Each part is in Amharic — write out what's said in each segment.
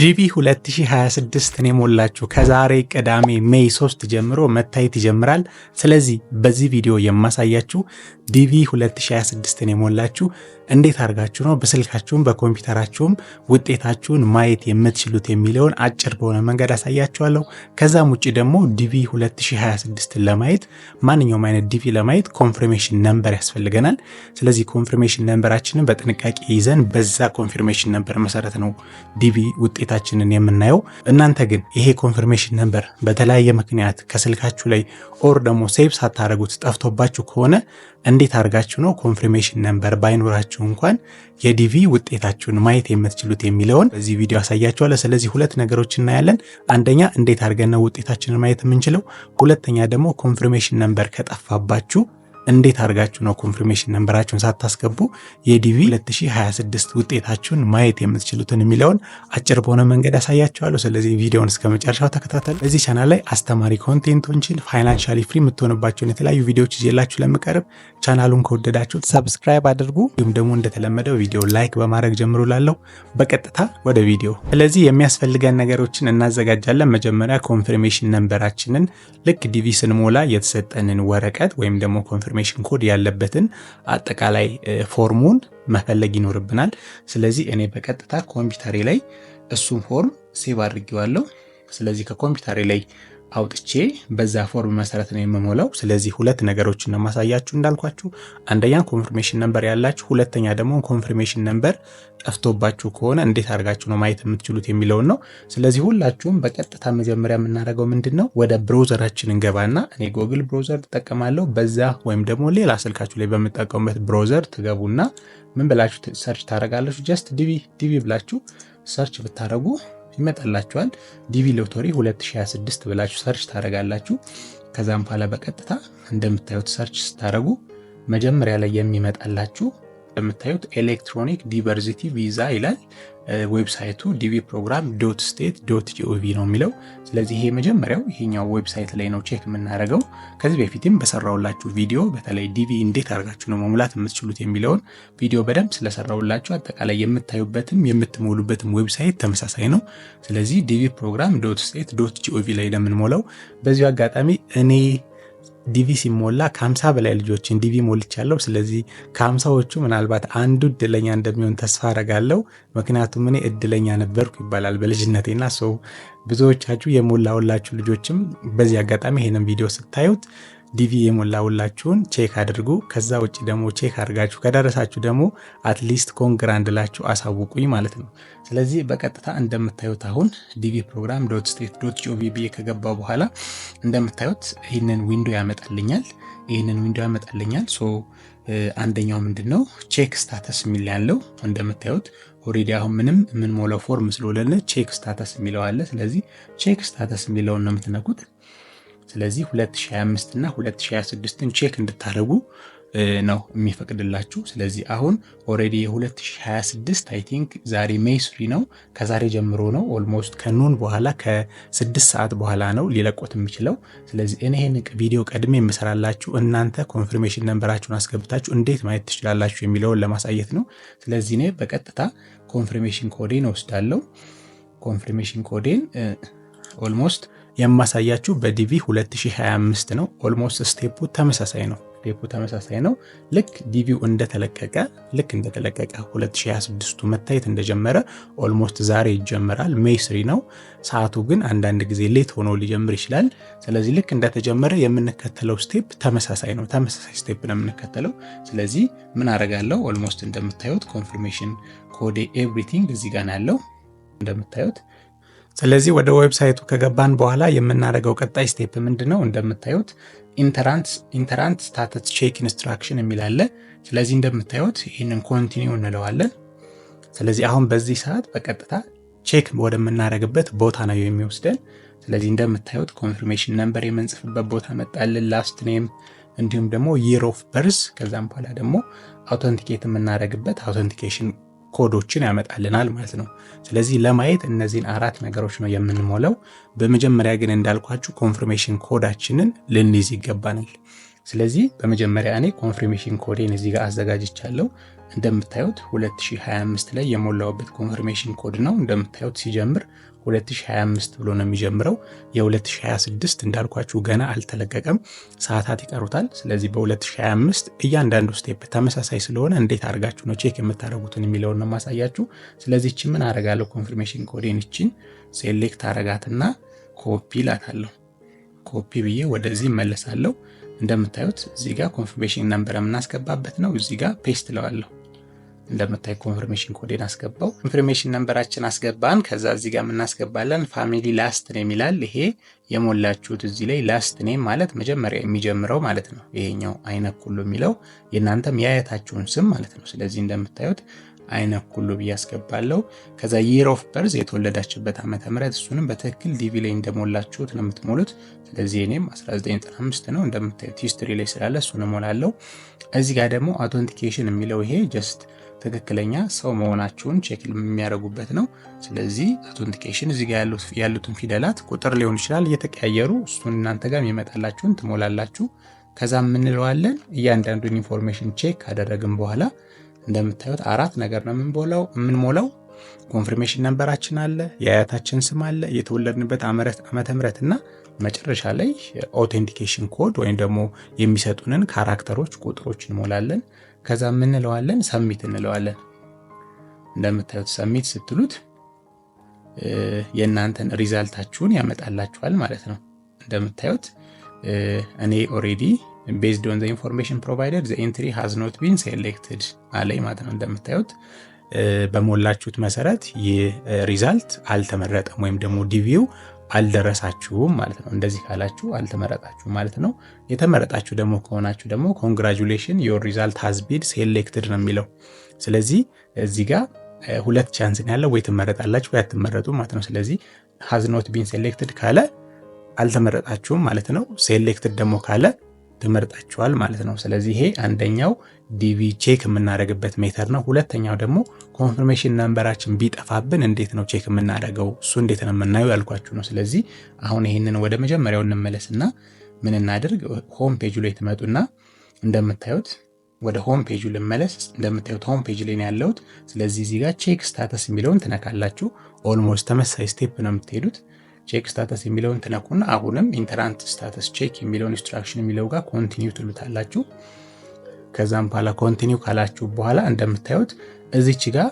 ዲቪ 2026ን የሞላችሁ ከዛሬ ቅዳሜ ሜይ 3 ጀምሮ መታየት ይጀምራል። ስለዚህ በዚህ ቪዲዮ የማሳያችሁ ዲቪ 2026ን የሞላችሁ እንዴት አድርጋችሁ ነው በስልካችሁም በኮምፒውተራችሁም ውጤታችሁን ማየት የምትችሉት የሚለውን አጭር በሆነ መንገድ አሳያችኋለሁ። ከዛም ውጪ ደግሞ ዲቪ 2026ን ለማየት ማንኛውም አይነት ዲቪ ለማየት ኮንፊርሜሽን ነምበር ያስፈልገናል። ስለዚህ ኮንፊርሜሽን ነምበራችንን በጥንቃቄ ይዘን በዛ ኮንፊርሜሽን ነምበር መሰረት ነው ዲቪ ውጤታችንን የምናየው። እናንተ ግን ይሄ ኮንፊርሜሽን ነምበር በተለያየ ምክንያት ከስልካችሁ ላይ ኦር ደግሞ ሴቭ ሳታደርጉት ጠፍቶባችሁ ከሆነ እንዴት አድርጋችሁ ነው ኮንፊርሜሽን ነምበር ባይኖራችሁ እንኳን የዲቪ ውጤታችሁን ማየት የምትችሉት የሚለውን በዚህ ቪዲዮ አሳያችኋለሁ። ስለዚህ ሁለት ነገሮች እናያለን። አንደኛ እንዴት አድርገን ነው ውጤታችንን ማየት የምንችለው፣ ሁለተኛ ደግሞ ኮንፊርሜሽን ነምበር ከጠፋባችሁ እንዴት አድርጋችሁ ነው ኮንፊርሜሽን ነምበራችሁን ሳታስገቡ የዲቪ 2026 ውጤታችሁን ማየት የምትችሉትን የሚለውን አጭር በሆነ መንገድ አሳያችኋለሁ። ስለዚህ ቪዲዮውን እስከ መጨረሻው ተከታተሉ። በዚህ ቻናል ላይ አስተማሪ ኮንቴንቶችን ፋይናንሻሊ ፍሪ የምትሆንባቸውን የተለያዩ ቪዲዮዎች ይዤላችሁ ለምቀርብ ቻናሉን ከወደዳችሁት ሰብስክራይብ አድርጉ። እንዲሁም ደግሞ እንደተለመደው ቪዲዮ ላይክ በማድረግ ጀምሩ ላለው በቀጥታ ወደ ቪዲዮ። ስለዚህ የሚያስፈልገን ነገሮችን እናዘጋጃለን። መጀመሪያ ኮንፊርሜሽን ነምበራችንን ልክ ዲቪ ስንሞላ የተሰጠንን ወረቀት ወይም ደግሞ ኮንፊርሜሽን ኮድ ያለበትን አጠቃላይ ፎርሙን መፈለግ ይኖርብናል። ስለዚህ እኔ በቀጥታ ኮምፒውተሬ ላይ እሱን ፎርም ሴቭ አድርጌዋለሁ። ስለዚህ ከኮምፒውተሬ ላይ አውጥቼ በዛ ፎርም መሰረት ነው የምሞላው። ስለዚህ ሁለት ነገሮችን ነው ማሳያችሁ እንዳልኳችሁ፣ አንደኛ ኮንፊርሜሽን ነምበር ያላችሁ፣ ሁለተኛ ደግሞ ኮንፊርሜሽን ነምበር ጠፍቶባችሁ ከሆነ እንዴት አድርጋችሁ ነው ማየት የምትችሉት የሚለውን ነው። ስለዚህ ሁላችሁም በቀጥታ መጀመሪያ የምናደርገው ምንድነው ወደ ብራውዘራችን እንገባና እኔ ጎግል ብራውዘር ተጠቀማለሁ። በዛ ወይም ደግሞ ሌላ ስልካችሁ ላይ በምትጠቀሙበት ብራውዘር ትገቡና ምን ብላችሁ ሰርች ታደርጋላችሁ። ጀስት ዲቪ ብላችሁ ሰርች ብታደርጉ ይመጣላችኋል። ዲቪ ሎተሪ 2026 ብላችሁ ሰርች ታደርጋላችሁ። ከዛም በኋላ በቀጥታ እንደምታዩት ሰርች ስታደርጉ መጀመሪያ ላይ የሚመጣላችሁ እንደምታዩት ኤሌክትሮኒክ ዲቨርሲቲ ቪዛ ይላል። ዌብሳይቱ dvprogram.state.gov ነው የሚለው። ስለዚህ ይሄ መጀመሪያው ይሄኛው ዌብሳይት ላይ ነው ቼክ የምናደርገው። ከዚህ በፊትም በሰራውላችሁ ቪዲዮ በተለይ ዲቪ እንዴት አድርጋችሁ ነው መሙላት የምትችሉት የሚለውን ቪዲዮ በደንብ ስለሰራውላችሁ አጠቃላይ የምታዩበትም የምትሞሉበትም ዌብሳይት ተመሳሳይ ነው። ስለዚህ dvprogram.state.gov ላይ ለምንሞላው በዚሁ አጋጣሚ እኔ ዲቪ ሲሞላ ከ50 በላይ ልጆችን ዲቪ ሞልቻለሁ። ስለዚህ ከ50ዎቹ ምናልባት አንዱ እድለኛ እንደሚሆን ተስፋ አደርጋለሁ። ምክንያቱም እኔ እድለኛ ነበርኩ ይባላል በልጅነቴና ሰው ብዙዎቻችሁ የሞላውላችሁ ልጆችም በዚህ አጋጣሚ ይሄንን ቪዲዮ ስታዩት ዲቪ የሞላውላችሁን ቼክ አድርጉ። ከዛ ውጪ ደግሞ ቼክ አድርጋችሁ ከደረሳችሁ ደግሞ አትሊስት ኮንግራንድ ላችሁ አሳውቁኝ ማለት ነው። ስለዚህ በቀጥታ እንደምታዩት አሁን dvprogram.state.gov ብዬ ከገባው በኋላ እንደምታዩት ይህንን ዊንዶ ያመጣልኛል። ሶ አንደኛው ምንድነው ቼክ ስታተስ የሚል ያለው እንደምታዩት ኦሬዲ አሁን ምንም የምንሞላው ፎርም ስለሆነ ቼክ ስታተስ የሚለው አለ። ስለዚህ ቼክ ስታተስ የሚለውን ነው የምትነኩት። ስለዚህ 2025 እና 2026ን ቼክ እንድታደርጉ ነው የሚፈቅድላችሁ። ስለዚህ አሁን ኦሬዲ የ2026 አይ ቲንክ ዛሬ ሜይ 3 ነው። ከዛሬ ጀምሮ ነው ኦልሞስት ከኑን በኋላ ከ6 ሰዓት በኋላ ነው ሊለቆት የሚችለው። ስለዚህ እኔ ይሄን ቪዲዮ ቀድሜ የምሰራላችሁ እናንተ ኮንፊርሜሽን ነምበራችሁን አስገብታችሁ እንዴት ማየት ትችላላችሁ የሚለውን ለማሳየት ነው። ስለዚህ እኔ በቀጥታ ኮንፊርሜሽን ኮዴን ወስዳለሁ። ኮንፊርሜሽን ኮዴን ኦልሞስት የማሳያችሁ በዲቪ 2025 ነው። ኦልሞስት ስቴፑ ተመሳሳይ ነው። ልክ ዲቪው እንደተለቀቀ 2026ቱ መታየት እንደጀመረ ኦልሞስት ዛሬ ይጀምራል። ሜይ 3 ነው። ሰዓቱ ግን አንዳንድ ጊዜ ሌት ሆኖ ሊጀምር ይችላል። ስለዚህ ልክ እንደተጀመረ የምንከተለው ስቴፕ ተመሳሳይ ስቴፕ ነው የምንከተለው። ስለዚህ ምን አደርጋለሁ ኦልሞስት እንደምታዩት ኮንፊርሜሽን ኮዴ ኤቭሪቲንግ እዚህ ጋር ያለው እንደምታዩት። ስለዚህ ወደ ዌብሳይቱ ከገባን በኋላ የምናደርገው ቀጣይ ስቴፕ ምንድነው? እንደምታዩት ኢንተራንት ስታተስ ቼክ ኢንስትራክሽን የሚል አለ። ስለዚህ እንደምታዩት ይህንን ኮንቲኒው እንለዋለን። ስለዚህ አሁን በዚህ ሰዓት በቀጥታ ቼክ ወደምናደርግበት ቦታ ነው የሚወስደን። ስለዚህ እንደምታዩት ኮንፊርሜሽን ነምበር የምንጽፍበት ቦታ መጣልን፣ ላስት ኔም እንዲሁም ደግሞ ይር ኦፍ በርዝ፣ ከዛም በኋላ ደግሞ አውተንቲኬት የምናደርግበት አውተንቲኬሽን ኮዶችን ያመጣልናል ማለት ነው። ስለዚህ ለማየት እነዚህን አራት ነገሮች ነው የምንሞላው። በመጀመሪያ ግን እንዳልኳችሁ ኮንፊርሜሽን ኮዳችንን ልንይዝ ይገባናል። ስለዚህ በመጀመሪያ እኔ ኮንፊርሜሽን ኮዴን እዚህ ጋር አዘጋጅቻለሁ። እንደምታዩት 2025 ላይ የሞላውበት ኮንፊርሜሽን ኮድ ነው። እንደምታዩት ሲጀምር 2025 ብሎ ነው የሚጀምረው። የ2026 እንዳልኳችሁ ገና አልተለቀቀም፣ ሰዓታት ይቀሩታል። ስለዚህ በ2025 እያንዳንዱ ስቴፕ ተመሳሳይ ስለሆነ እንዴት አድርጋችሁ ነው ቼክ የምታደርጉትን የሚለውን ነው ማሳያችሁ። ስለዚህ እቺ ምን አደርጋለሁ? ኮንፊርሜሽን ኮዴን እቺን ሴሌክት አረጋትና ኮፒ ላታለሁ። ኮፒ ብዬ ወደዚህ መለሳለሁ። እንደምታዩት እዚህ ጋር ኮንፊርሜሽን ነምበር የምናስገባበት ነው። እዚህ ጋር ፔስት ለዋለሁ። እንደምታይ ኮንፊርሜሽን ኮዴን አስገባው። ኮንፊርሜሽን ነምበራችን አስገባን። ከዛ እዚህ ጋር የምናስገባለን ፋሚሊ ላስት ኔም ይላል። ይሄ የሞላችሁት እዚህ ላይ ላስት ኔም ማለት መጀመሪያ የሚጀምረው ማለት ነው። ይሄኛው አይነኩሉ የሚለው የእናንተም የአያታችሁን ስም ማለት ነው። ስለዚህ እንደምታዩት አይነኩሉ ብዬ አስገባለሁ። ከዛ year of birth የተወለዳችበት ዓመተ ምህረት እሱንም በትክክል ዲቪ ላይ እንደሞላችሁት ነው የምትሞሉት። ስለዚህ እኔም 1995 ነው እንደምታዩት ሂስትሪ ላይ ስላለ እሱን እሞላለሁ። እዚህ ጋር ደግሞ አውተንቲኬሽን የሚለው ይሄ ጀስት ትክክለኛ ሰው መሆናችሁን ቼክ የሚያደርጉበት ነው። ስለዚህ አውተንቲኬሽን እዚህ ጋር ያሉትን ፊደላት ቁጥር ሊሆን ይችላል እየተቀያየሩ እሱን እናንተ ጋር የሚመጣላችሁን ትሞላላችሁ። ከዛ የምንለዋለን እያንዳንዱን ኢንፎርሜሽን ቼክ ካደረግን በኋላ እንደምታዩት አራት ነገር ነው የምንሞላው። ኮንፊርሜሽን ነምበራችን አለ፣ የአያታችን ስም አለ፣ የተወለድንበት ዓመተ ምህረት እና መጨረሻ ላይ አውተንቲኬሽን ኮድ ወይም ደግሞ የሚሰጡንን ካራክተሮች ቁጥሮች እንሞላለን። ከዛ የምንለዋለን ሰሚት እንለዋለን። እንደምታዩት ሰሚት ስትሉት የእናንተን ሪዛልታችሁን ያመጣላችኋል ማለት ነው። እንደምታዩት እኔ ኦሬዲ based on the information provided the entry has not been selected አለኝ ማለት ነው። እንደምታዩት በሞላችሁት መሰረት የሪዛልት አልተመረጠም ወይም ደግሞ ዲቪው አልደረሳችሁም ማለት ነው። እንደዚህ ካላችሁ አልተመረጣችሁም ማለት ነው። የተመረጣችሁ ደግሞ ከሆናችሁ ደግሞ congratulations your result has been selected ነው የሚለው። ስለዚህ እዚህ ጋር ሁለት ቻንስ ነው ያለው፣ ወይ ትመረጣላችሁ ወይ አትመረጡም ማለት ነው። ስለዚህ has not been selected ካለ አልተመረጣችሁም ማለት ነው። selected ደግሞ ካለ ተመርጣችኋል ማለት ነው። ስለዚህ ይሄ አንደኛው ዲቪ ቼክ የምናደርግበት ሜተድ ነው። ሁለተኛው ደግሞ ኮንፊርሜሽን ነምበራችን ቢጠፋብን እንዴት ነው ቼክ የምናደርገው? እሱ እንዴት ነው የምናየው ያልኳችሁ ነው። ስለዚህ አሁን ይሄንን ወደ መጀመሪያው እንመለስና ምን እናደርግ? ሆም ፔጁ ላይ ትመጡና እንደምታዩት ወደ ሆም ፔጁ ልመለስ። እንደምታዩት ሆም ፔጅ ላይ ነው ያለሁት። ስለዚህ እዚህ ጋር ቼክ ስታተስ የሚለውን ትነካላችሁ። ኦልሞስት ተመሳሳይ ስቴፕ ነው የምትሄዱት። ቼክ ስታተስ የሚለውን ትነኩና አሁንም ኢንተራንት ስታተስ ቼክ የሚለውን ኢንስትራክሽን የሚለው ጋር ኮንቲኒው ትሉታላችሁ። ከዛም በኋላ ኮንቲኒው ካላችሁ በኋላ እንደምታዩት እዚች ጋር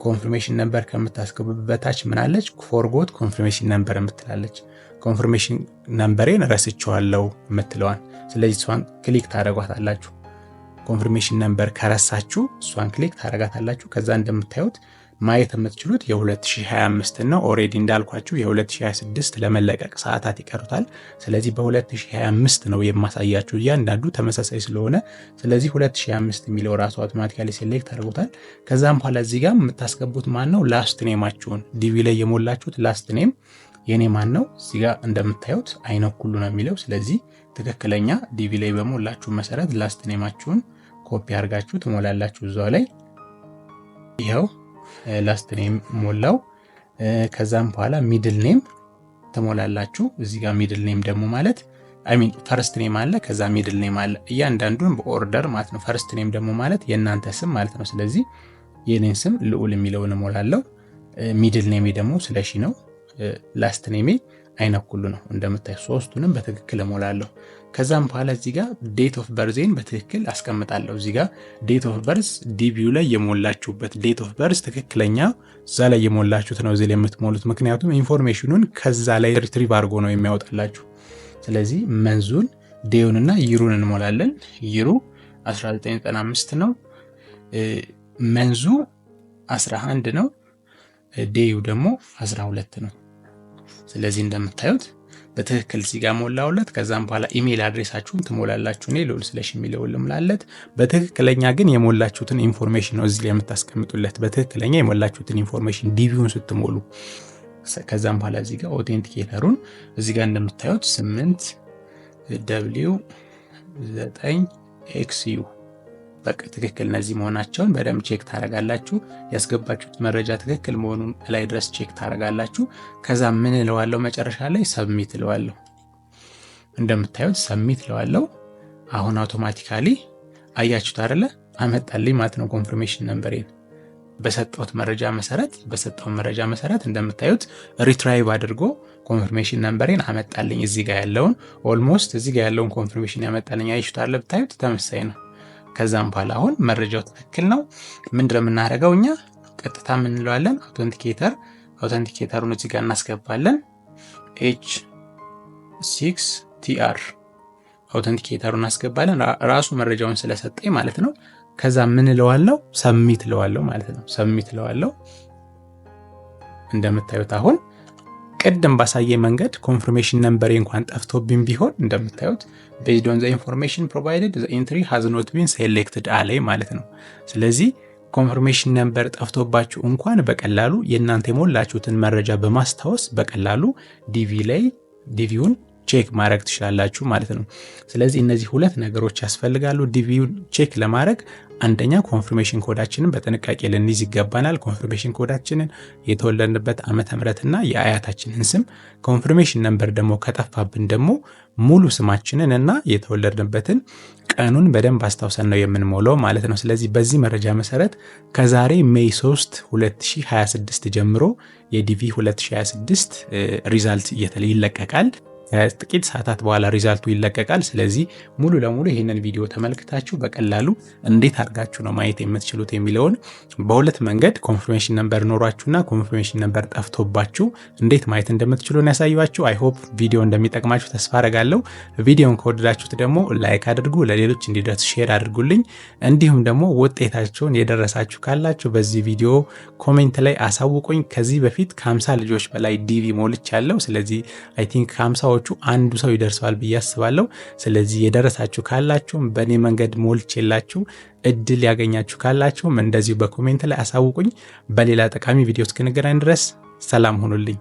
ኮንፊርሜሽን ነምበር ከምታስገቡበታች ምን አለች? ፎርጎት ኮንፊርሜሽን ነምበር የምትላለች። ኮንፊርሜሽን ነምበሬን ረስቼዋለሁ የምትለዋን። ስለዚህ እሷን ክሊክ ታደርጓታላችሁ። ኮንፊርሜሽን ነምበር ከረሳችሁ እሷን ክሊክ ታደርጋታላችሁ። ከዛ እንደምታዩት ማየት የምትችሉት የ2025 ነው። ኦሬዲ እንዳልኳችሁ የ2026 ለመለቀቅ ሰዓታት ይቀሩታል። ስለዚህ በ2025 ነው የማሳያችሁ እያንዳንዱ ተመሳሳይ ስለሆነ። ስለዚህ 2025 የሚለው ራሱ አውቶማቲካሊ ሴሌክት አድርጎታል። ከዛም በኋላ እዚህ ጋር የምታስገቡት ማን ነው? ላስት ኔማችሁን ዲቪ ላይ የሞላችሁት ላስት ኔም የኔ ማን ነው? እዚህ ጋር እንደምታዩት አይነኩሉ ነው የሚለው። ስለዚህ ትክክለኛ ዲቪ ላይ በሞላችሁ መሰረት ላስት ኔማችሁን ኮፒ አድርጋችሁ ትሞላላችሁ እዛው ላይ። ይኸው ላስት ኔም ሞላው። ከዛም በኋላ ሚድል ኔም ተሞላላችሁ። እዚህ ጋር ሚድል ኔም ደግሞ ማለት ፈርስት ኔም አለ፣ ከዛ ሚድል ኔም አለ። እያንዳንዱን በኦርደር ማለት ነው። ፈርስት ኔም ደግሞ ማለት የእናንተ ስም ማለት ነው። ስለዚህ የኔን ስም ልዑል የሚለውን እሞላለሁ። ሚድል ኔሜ ደግሞ ስለሺ ነው። ላስት ኔሜ አይነኩሉ ነው። እንደምታይ ሶስቱንም በትክክል እሞላለሁ። ከዛም በኋላ እዚህ ጋር ዴት ኦፍ በርዜን በትክክል አስቀምጣለሁ። እዚህ ጋር ዴት ኦፍ በርዝ ዲቪው ላይ የሞላችሁበት ዴት ኦፍ በርዝ ትክክለኛ እዛ ላይ የሞላችሁት ነው እዚህ ላይ የምትሞሉት። ምክንያቱም ኢንፎርሜሽኑን ከዛ ላይ ሪትሪቭ አድርጎ ነው የሚያወጣላችሁ። ስለዚህ መንዙን ዴዩንና ይሩን እንሞላለን። ይሩ 1995 ነው። መንዙ 11 ነው። ዴዩ ደግሞ 12 ነው። ስለዚህ እንደምታዩት በትክክል እዚህ ጋር ሞላውለት። ከዛም በኋላ ኢሜል አድሬሳችሁን ትሞላላችሁ። እኔ ልዑል ስለሺ የሚለውን ልምላለት። በትክክለኛ ግን የሞላችሁትን ኢንፎርሜሽን ነው እዚህ ላይ የምታስቀምጡለት። በትክክለኛ የሞላችሁትን ኢንፎርሜሽን ዲቪውን ስትሞሉ። ከዛም በኋላ እዚህ ጋር ኦቴንቲኬተሩን እዚህ ጋር እንደምታዩት 8W9XU በቃ ትክክል እነዚህ መሆናቸውን በደንብ ቼክ ታረጋላችሁ። ያስገባችሁት መረጃ ትክክል መሆኑን ላይ ድረስ ቼክ ታረጋላችሁ። ከዛ ምን እለዋለሁ መጨረሻ ላይ ሰብሚት እለዋለሁ። እንደምታዩት ሰብሚት እለዋለሁ። አሁን አውቶማቲካሊ አያችሁት አይደለ አመጣልኝ ማለት ነው ኮንፊርሜሽን ነምበሬን በሰጠሁት መረጃ መሰረት እንደምታዩት ሪትራይቭ አድርጎ ኮንፊርሜሽን ነምበሬን አመጣልኝ። እዚህ ጋር ያለውን ኦልሞስት እዚህ ጋር ያለውን ኮንፊርሜሽን ያመጣልኝ አያችሁት አይደለ ብታዩት ተመሳሳይ ነው። ከዛም በኋላ አሁን መረጃው ትክክል ነው። ምንድነው የምናደርገው እኛ ቀጥታ ምን እንለዋለን አውተንቲኬተሩን እዚህ ጋር እናስገባለን H6TR አውተንቲኬተሩን እናስገባለን ራሱ መረጃውን ስለሰጠኝ ማለት ነው። ከዛ ምን እለዋለሁ ሰብሚት እለዋለሁ ማለት ነው። ሰብሚት እለዋለሁ። እንደምታዩት አሁን ቀደም ባሳየ መንገድ ኮንፊርሜሽን ነምበሬ እንኳን ጠፍቶብኝ ቢሆን እንደምታዩት based on the information provided the entry has not been selected አለኝ ማለት ነው። ስለዚህ ኮንፊርሜሽን ነምበር ጠፍቶባችሁ እንኳን በቀላሉ የእናንተ የሞላችሁትን መረጃ በማስታወስ በቀላሉ ዲቪውን ቼክ ማድረግ ትችላላችሁ ማለት ነው። ስለዚህ እነዚህ ሁለት ነገሮች ያስፈልጋሉ ዲቪውን ቼክ ለማድረግ። አንደኛ ኮንፊርሜሽን ኮዳችንን በጥንቃቄ ልንይዝ ይገባናል። ኮንፊርሜሽን ኮዳችንን፣ የተወለድንበት ዓመተ ምህረትና የአያታችንን ስም፣ ኮንፊርሜሽን ነምበር ደግሞ ከጠፋብን ደግሞ ሙሉ ስማችንን እና የተወለድንበትን ቀኑን በደንብ አስታውሰን ነው የምንሞላው ማለት ነው። ስለዚህ በዚህ መረጃ መሰረት ከዛሬ ሜይ 3 2026 ጀምሮ የዲቪ 2026 ሪዛልት ይለቀቃል። ከጥቂት ሰዓታት በኋላ ሪዛልቱ ይለቀቃል። ስለዚህ ሙሉ ለሙሉ ይህንን ቪዲዮ ተመልክታችሁ በቀላሉ እንዴት አድርጋችሁ ነው ማየት የምትችሉት የሚለውን በሁለት መንገድ ኮንፊርሜሽን ነምበር ኖሯችሁና ኮንፊርሜሽን ነምበር ጠፍቶባችሁ እንዴት ማየት እንደምትችሉ ያሳያችሁ። አይ ሆፕ ቪዲዮ እንደሚጠቅማችሁ ተስፋ አደርጋለሁ። ቪዲዮን ከወደዳችሁት ደግሞ ላይክ አድርጉ፣ ለሌሎች እንዲደርስ ሼር አድርጉልኝ። እንዲሁም ደግሞ ውጤታችሁን የደረሳችሁ ካላችሁ በዚህ ቪዲዮ ኮሜንት ላይ አሳውቁኝ። ከዚህ በፊት ከ50 ልጆች በላይ ዲቪ ሞልቻለሁ። ስለዚህ አይ ቲንክ ከ50 አንዱ ሰው ይደርሰዋል ብዬ አስባለሁ። ስለዚህ የደረሳችሁ ካላችሁም በእኔ መንገድ ሞልቼላችሁ እድል ያገኛችሁ ካላችሁም እንደዚሁ በኮሜንት ላይ አሳውቁኝ። በሌላ ጠቃሚ ቪዲዮ እስክንገናኝ ድረስ ሰላም ሁኑልኝ።